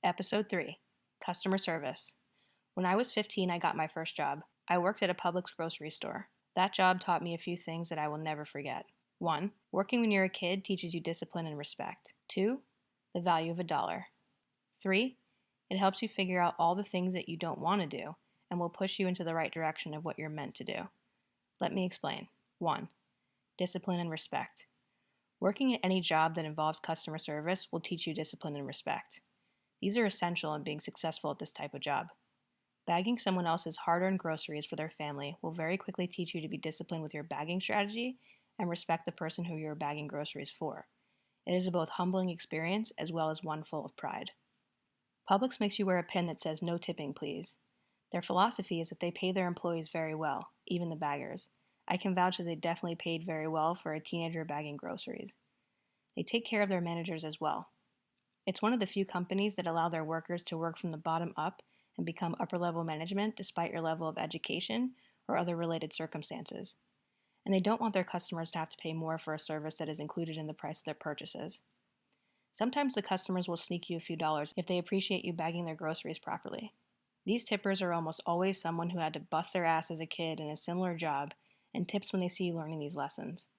Episode 3 Customer Service. When I was 15, I got my first job. I worked at a Publix grocery store. That job taught me a few things that I will never forget. 1. Working when you're a kid teaches you discipline and respect. 2. The value of $1. 3. It helps you figure out all the things that you don't want to do and will push you into the right direction of what you're meant to do. Let me explain. 1. Discipline and respect. Working at any job that involves customer service will teach you discipline and respect. These are essential in being successful at this type of job. Bagging someone else's hard-earned groceries for their family will very quickly teach you to be disciplined with your bagging strategy and respect the person who you're bagging groceries for. It is a both humbling experience as well as one full of pride. Publix makes you wear a pin that says "No tipping, please." Their philosophy is that they pay their employees very well, even the baggers. I can vouch that they definitely paid very well for a teenager bagging groceries. They take care of their managers as well. It's one of the few companies that allow their workers to work from the bottom up and become upper-level management despite your level of education or other related circumstances. And they don't want their customers to have to pay more for a service that is included in the price of their purchases. Sometimes the customers will sneak you a few dollars if they appreciate you bagging their groceries properly. These tippers are almost always someone who had to bust their ass as a kid in a similar job and tips when they see you learning these lessons.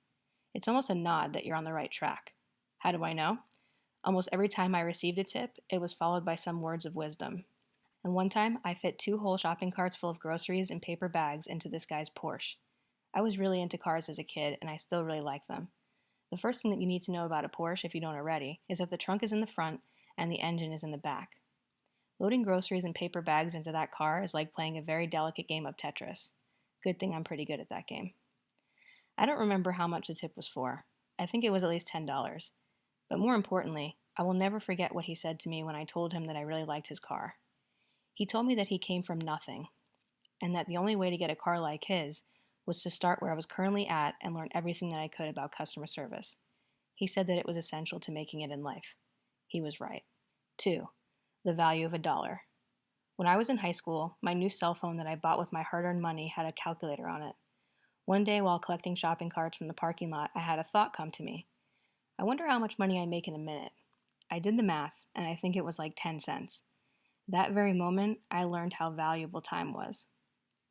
It's almost a nod that you're on the right track. How do I know? Almost every time I received a tip, it was followed by some words of wisdom. And one time, I fit 2 whole shopping carts full of groceries and paper bags into this guy's Porsche. I was really into cars as a kid, and I still really like them. The first thing that you need to know about a Porsche, if you don't already, is that the trunk is in the front and the engine is in the back. Loading groceries and paper bags into that car is like playing a very delicate game of Tetris. Good thing I'm pretty good at that game. I don't remember how much the tip was for. I think it was at least $10. But more importantly, I will never forget what he said to me when I told him that I really liked his car. He told me that he came from nothing, and that the only way to get a car like his was to start where I was currently at and learn everything that I could about customer service. He said that it was essential to making it in life. He was right. 2. The value of $1. When I was in high school, my new cell phone that I bought with my hard-earned money had a calculator on it. One day while collecting shopping carts from the parking lot, I had a thought come to me. I wonder how much money I make in a minute. I did the math, and I think it was like 10 cents. That very moment, I learned how valuable time was.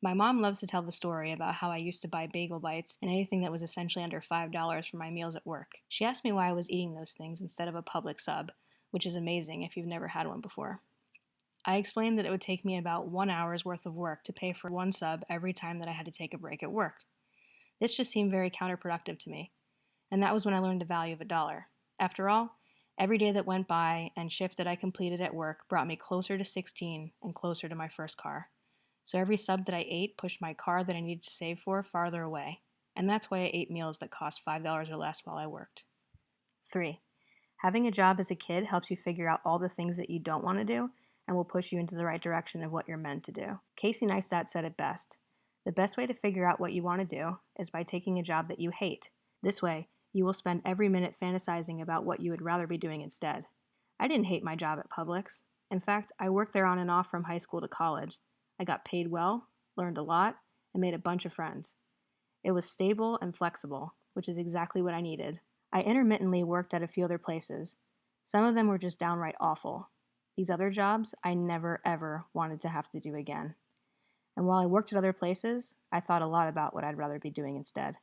My mom loves to tell the story about how I used to buy bagel bites and anything that was essentially under $5 for my meals at work. She asked me why I was eating those things instead of a Publix sub, which is amazing if you've never had one before. I explained that it would take me about 1 hour's worth of work to pay for one sub every time that I had to take a break at work. This just seemed very counterproductive to me. And that was when I learned the value of $1. After all, every day that went by and shift that I completed at work brought me closer to 16 and closer to my first car. So every sub that I ate pushed my car that I needed to save for farther away. And that's why I ate meals that cost $5 or less while I worked. 3. Having a job as a kid helps you figure out all the things that you don't want to do and will push you into the right direction of what you're meant to do. Casey Neistat said it best. The best way to figure out what you want to do is by taking a job that you hate. This way, you will spend every minute fantasizing about what you would rather be doing instead. I didn't hate my job at Publix. In fact, I worked there on and off from high school to college. I got paid well, learned a lot, and made a bunch of friends. It was stable and flexible, which is exactly what I needed. I intermittently worked at a few other places. Some of them were just downright awful. These other jobs I never ever wanted to have to do again. And while I worked at other places, I thought a lot about what I'd rather be doing instead.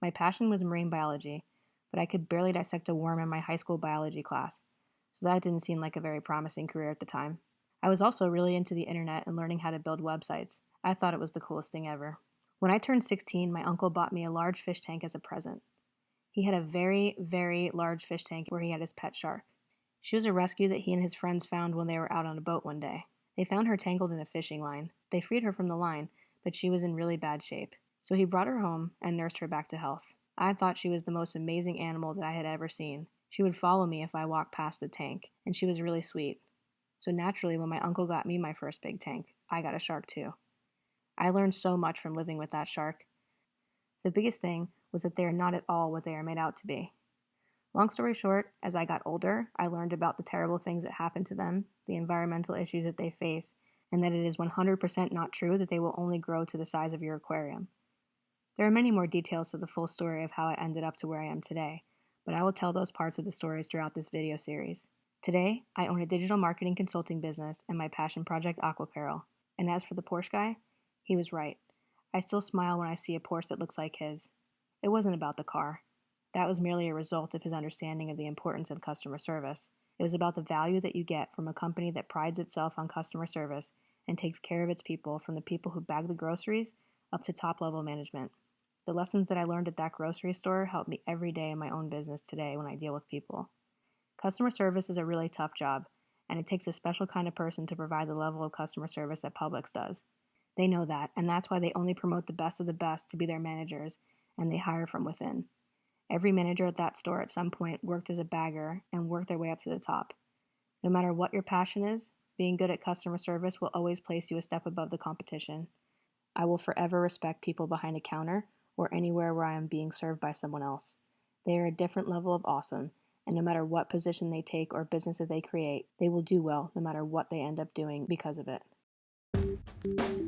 My passion was marine biology, but I could barely dissect a worm in my high school biology class, so that didn't seem like a very promising career at the time. I was also really into the internet and learning how to build websites. I thought it was the coolest thing ever. When I turned 16, my uncle bought me a large fish tank as a present. He had a very, very large fish tank where he had his pet shark. She was a rescue that he and his friends found when they were out on a boat one day. They found her tangled in a fishing line. They freed her from the line, but she was in really bad shape. So he brought her home and nursed her back to health. I thought she was the most amazing animal that I had ever seen. She would follow me if I walked past the tank, and she was really sweet. So naturally, when my uncle got me my first big tank, I got a shark too. I learned so much from living with that shark. The biggest thing was that they are not at all what they are made out to be. Long story short, as I got older, I learned about the terrible things that happen to them, the environmental issues that they face, and that it is 100% not true that they will only grow to the size of your aquarium. There are many more details to the full story of how I ended up to where I am today, but I will tell those parts of the stories throughout this video series. Today, I own a digital marketing consulting business and my passion project Aquaperil. And as for the Porsche guy, he was right. I still smile when I see a Porsche that looks like his. It wasn't about the car. That was merely a result of his understanding of the importance of customer service. It was about the value that you get from a company that prides itself on customer service and takes care of its people, from the people who bag the groceries up to top level management. The lessons that I learned at that grocery store help me every day in my own business today when I deal with people. Customer service is a really tough job, and it takes a special kind of person to provide the level of customer service that Publix does. They know that, and that's why they only promote the best of the best to be their managers, and they hire from within. Every manager at that store at some point worked as a bagger and worked their way up to the top. No matter what your passion is, being good at customer service will always place you a step above the competition. I will forever respect people behind a counter or anywhere where I am being served by someone else. They are a different level of awesome, and no matter what position they take or business that they create, they will do well no matter what they end up doing because of it.